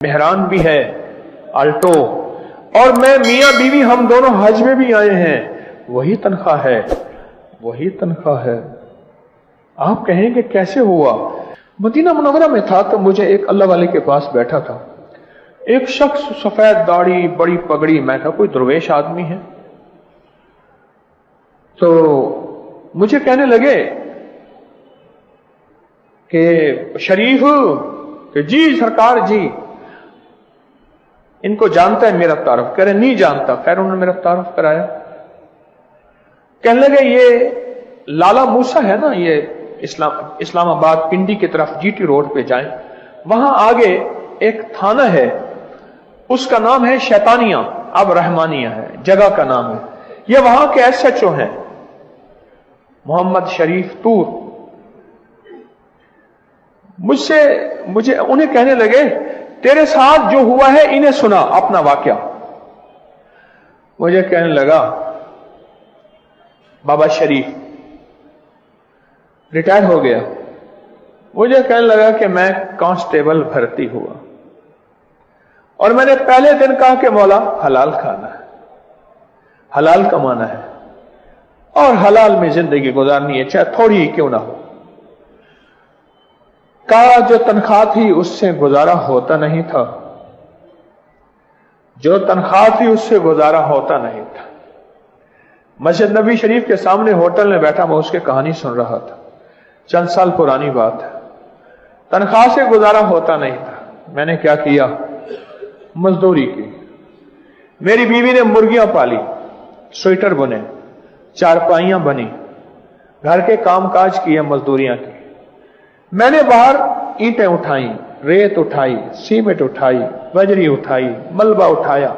मेहरान भी है आल्टो, और मैं मियां बीवी हम दोनों हज में भी आए हैं, वही तनख्वाह है, वही तनख्वाह है। आप कहेंगे कैसे हुआ? मदीना मुनव्वरा में था तो मुझे एक अल्लाह वाले के पास बैठा था, एक शख्स सफेद दाढ़ी बड़ी पगड़ी, मैं कहा कोई दरवेश आदमी है, तो मुझे कहने लगे कि शरीफ, कि जी सरकार जी, इनको जानता है मेरा तारुफ? कह रहे नहीं जानता। खैर उन्होंने मेरा तारुफ कराया। कहने लगे ये लाला मूसा है ना, ये इस्लामाबाद पिंडी की तरफ जीटी रोड पे जाएं, वहां आगे एक थाना है, उसका नाम है शैतानिया, अब रहमानिया है, जगह का नाम है। ये वहां के SHO हैं मोहम्मद शरीफ तूर। मुझे उन्हें कहने लगे तेरे साथ जो हुआ है इन्हें सुना अपना वाकया। मुझे कहने लगा बाबा शरीफ रिटायर हो गया। मुझे कहने लगा कि मैं कांस्टेबल भर्ती हुआ और मैंने पहले दिन कहा कि मौला हलाल खाना है, हलाल कमाना है और हलाल में जिंदगी गुजारनी है, चाहे थोड़ी ही क्यों ना हो। कहा जो तनख्वाह थी उससे गुजारा होता नहीं था, जो तनख्वाह थी उससे गुजारा होता नहीं था। मस्जिद नबी शरीफ के सामने होटल में बैठा मैं उसकी कहानी सुन रहा था, चंद साल पुरानी बात है। तनख्वाह से गुजारा होता नहीं था। मैंने क्या किया? मजदूरी की। मेरी बीवी ने मुर्गियां पाली, स्वेटर बुने, चारपाइयां बनी, घर के कामकाज किए, मजदूरियां की। मैंने बाहर ईंटें उठाई, रेत उठाई, सीमेंट उठाई, बजरी उठाई, मलबा उठाया,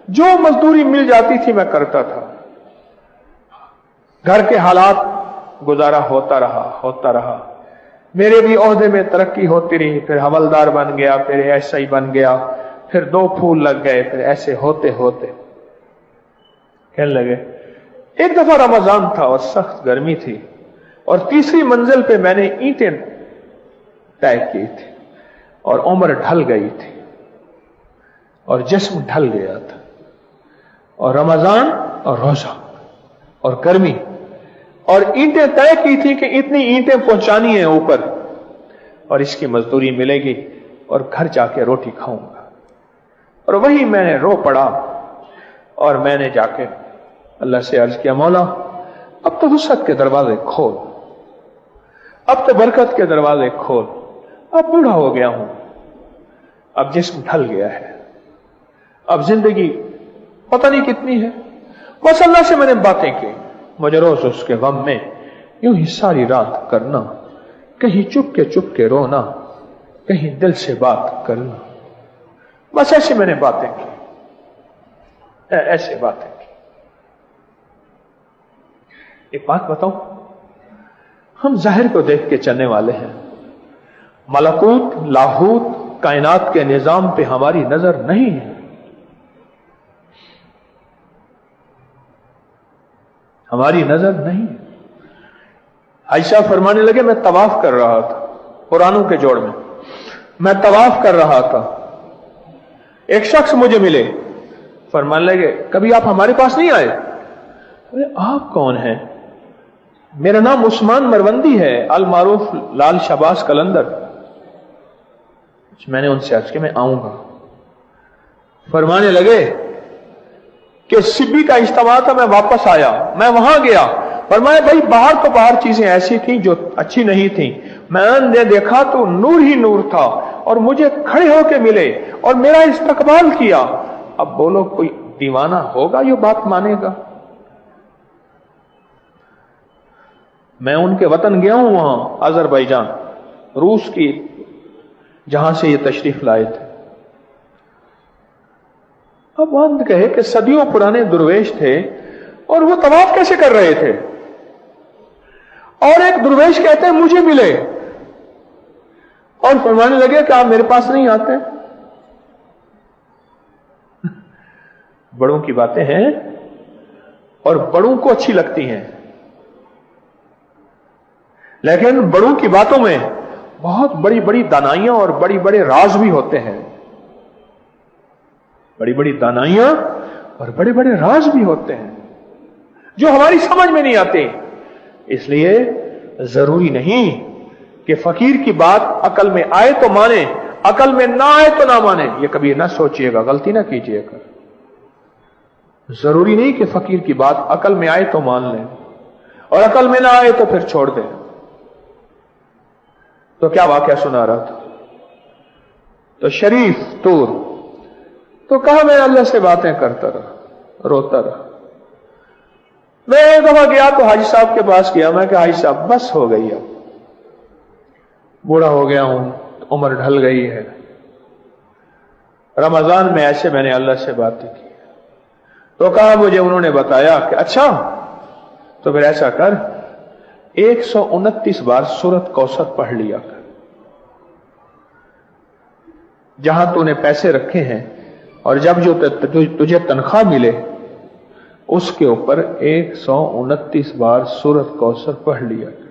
जो मजदूरी मिल जाती थी मैं करता था। घर के हालात गुजारा होता रहा। मेरे भी ओहदे में तरक्की होती रही, फिर हवलदार बन गया, फिर SI बन गया, फिर 2 फूल लग गए, फिर ऐसे होते होते कहने लगे। एक दफा रमजान था और सख्त गर्मी थी और तीसरी मंजिल पे मैंने ईंटें तय की थी और उम्र ढल गई थी और जिस्म ढल गया था, और रमजान और रोजा और गर्मी, और ईंटें तय की थी कि इतनी ईंटें पहुंचानी है ऊपर और इसकी मजदूरी मिलेगी और घर जाके रोटी खाऊंगा। और वही मैंने रो पड़ा और मैंने जाके अल्लाह से अर्ज किया, मौला अब तो वसअत के दरवाजे खोल, अब तो बरकत के दरवाजे खोल, अब बूढ़ा हो गया हूं, अब जिस्म ढल गया है, अब जिंदगी पता नहीं कितनी है। बस अल्लाह से मैंने बातें की। मुझे रोज उसके गम में यूं ही सारी रात करना, कहीं चुप के रोना, कहीं दिल से बात करना। बस ऐसे मैंने बातें की, ऐसे बातें की। एक बात बताऊं, हम जाहिर को देख के चलने वाले हैं, मलकूत लाहूत कायनात के निजाम पे हमारी नजर नहीं है। हमारी नजर नहीं है। आयशा फरमाने लगे मैं तवाफ कर रहा था, कुरानों के जोड़ में मैं तवाफ कर रहा था, एक शख्स मुझे मिले, फरमाने लगे कभी आप हमारे पास नहीं आए? अरे आप कौन हैं? मेरा नाम उस्मान मरवंदी है, अल मारूफ लाल शबाज कलंदर। मैंने उनसे अर्ज किया मैं आऊंगा। फरमाने लगे कि सिब्बी का इज्तिमा था, मैं वापस आया, मैं वहां गया, फरमाया भाई बाहर तो बाहर चीजें ऐसी थी जो अच्छी नहीं थी, मैंने देखा तो नूर ही नूर था और मुझे खड़े होके मिले और मेरा इस्तकबाल किया। अब बोलो कोई दीवाना होगा ये बात मानेगा? मैं उनके वतन गया हूं, वहां अजरबैजान, रूस की, जहां से ये तशरीफ लाए थे। अब वहां कहे कि सदियों पुराने दुर्वेश थे और वो तवाफ कैसे कर रहे थे, और एक दुर्वेश कहते हैं मुझे मिले और फरमाने लगे कि आप मेरे पास नहीं आते। बड़ों की बातें हैं और बड़ों को अच्छी लगती हैं, लेकिन बड़ों की बातों में बहुत बड़ी बड़ी दानाइयां और बड़ी बड़े राज भी होते हैं। बड़ी बड़ी दानाइयां और बड़े बड़े राज भी होते हैं जो हमारी समझ में नहीं आते। इसलिए जरूरी नहीं कि फकीर की बात अकल में आए तो माने, अकल में ना आए तो ना माने। ये कभी ना सोचिएगा, गलती ना कीजिएगा। जरूरी नहीं कि फकीर की बात अकल में आए तो मान लें और अकल में ना आए तो फिर छोड़ दें। तो क्या वाकया सुना रहा था, तो शरीफ तूर तो कहा मैं अल्लाह से बातें करता रहा, रोता रहा। मैं एक दफा गया तो हाजी साहब के पास गया, मैं कहा हाजी साहब बस हो गई, अब बूढ़ा हो गया हूं, उम्र ढल गई है। रमजान में ऐसे मैंने अल्लाह से बातें की। तो कहा मुझे उन्होंने बताया कि अच्छा तो फिर ऐसा कर 129 बार सूरत कौसर पढ़ लिया कर। जहां तूने पैसे रखे हैं और जब जो तुझे तनख्वाह मिले उसके ऊपर 129 बार सूरत कौसर पढ़ लिया कर।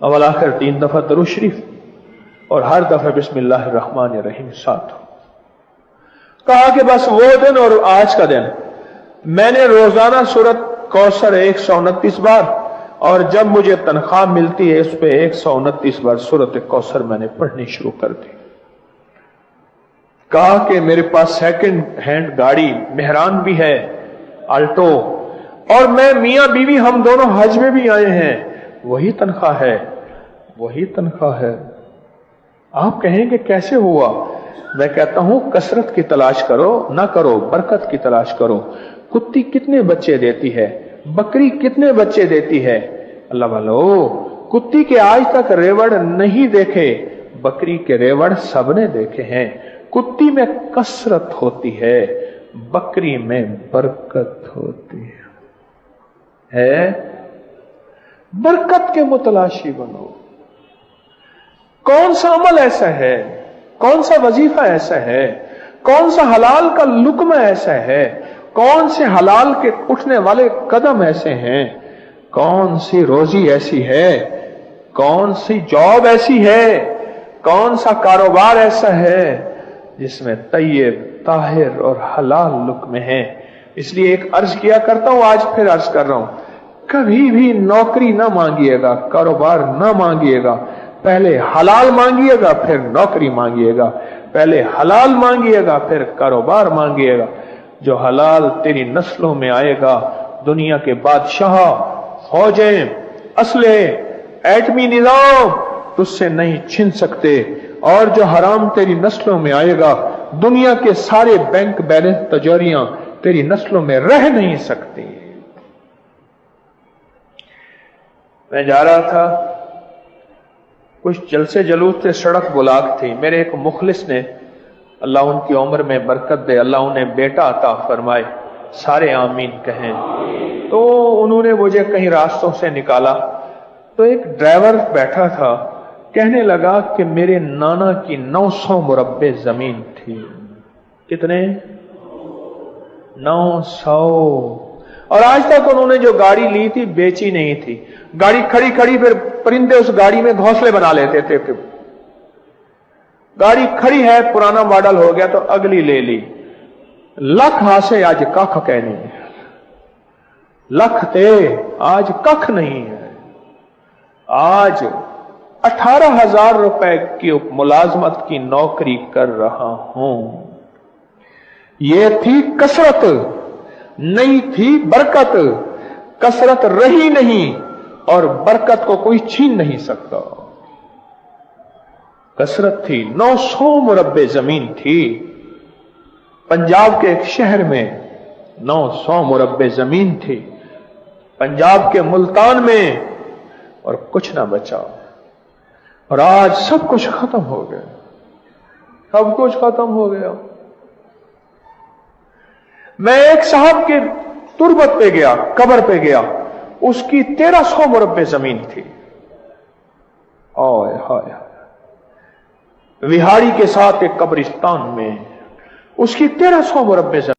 अवल आखिर 3 दफा दरूद शरीफ और हर दफा बिस्मिल्लाहिर्रहमानिर्रहीम साथ। कहा कि बस वो दिन और आज का दिन मैंने रोजाना सूरत कौसर 129 बार और जब मुझे तनख्वाह मिलती है उस पर 129 बार सूरत कौसर मैंने पढ़नी शुरू कर दी। कहा कि मेरे पास सेकंड हैंड गाड़ी मेहरान भी है, आल्टो, और मैं मियां बीवी हम दोनों हज में भी आए हैं, वही तनख्वाह है, वही तनख्वाह है। आप कहेंगे कैसे हुआ? मैं कहता हूं कसरत की तलाश करो, ना करो बरकत की तलाश करो। कुत्ती कितने बच्चे देती है, बकरी कितने बच्चे देती है? अल्लाह वालो, कुत्ती के आज तक रेवड़ नहीं देखे, बकरी के रेवड़ सबने देखे हैं। कुत्ती में कसरत होती है, बकरी में बरकत होती है। बरकत के मुतलाशी बनो। कौन सा अमल ऐसा है, कौन सा वजीफा ऐसा है, कौन सा हलाल का लुक्मा ऐसा है, कौन से हलाल के उठने वाले कदम ऐसे हैं, कौन सी रोजी ऐसी है, कौन सी जॉब ऐसी है, कौन सा कारोबार ऐसा है जिसमें तय्यब, ताहिर और हलाल लुक्मे हैं। इसलिए एक अर्ज किया करता हूं, आज फिर अर्ज कर रहा हूं, कभी भी नौकरी ना मांगिएगा, कारोबार ना मांगिएगा। पहले हलाल मांगिएगा फिर नौकरी मांगिएगा, पहले हलाल मांगिएगा फिर कारोबार मांगिएगा। जो हलाल तेरी नस्लों में आएगा, दुनिया के बादशाह, फौजें, असले, एटमी निजाम तुझसे नहीं छीन सकते। और जो हराम तेरी नस्लों में आएगा, दुनिया के सारे बैंक बैलेंस तिजोरियां तेरी नस्लों में रह नहीं सकती। मैं जा रहा था, कुछ जलसे जलूस से सड़क बुलाक थी। मेरे एक मुखलिस ने, अल्लाह उनकी उम्र में बरकत दे, अल्लाह उन्हें बेटा अता फरमाए, सारे आमीन कहें। तो उन्होंने मुझे कहीं रास्तों से निकाला तो एक ड्राइवर बैठा था, कहने लगा कि मेरे नाना की 900 मुरब्बे जमीन थी। कितने? 900। और आज तक उन्होंने जो गाड़ी ली थी बेची नहीं थी। गाड़ी खड़ी खड़ी फिर परिंदे उस गाड़ी में घोंसले बना लेते थे। गाड़ी खड़ी है, पुराना मॉडल हो गया तो अगली ले ली। लख हासे आज कख कहनी है, लख थे आज कख नहीं है। आज 18,000 रुपए की मुलाजमत की नौकरी कर रहा हूं। ये थी कसरत, नहीं थी बरकत। कसरत रही नहीं और बरकत को कोई छीन नहीं सकता। कसरत थी, 900 मुरब्बे जमीन थी। पंजाब के एक शहर में 900 मुरब्बे जमीन थी, पंजाब के मुल्तान में, और कुछ ना बचा। और आज सब कुछ खत्म हो गया, सब कुछ खत्म हो गया। मैं एक साहब के तुरबत पे गया, कब्र पे गया, उसकी 1300 मुरब्बे जमीन थी। हाय हाय, विहाड़ी के साथ एक कब्रिस्तान में उसकी 1300 मुरब्बे जमीन।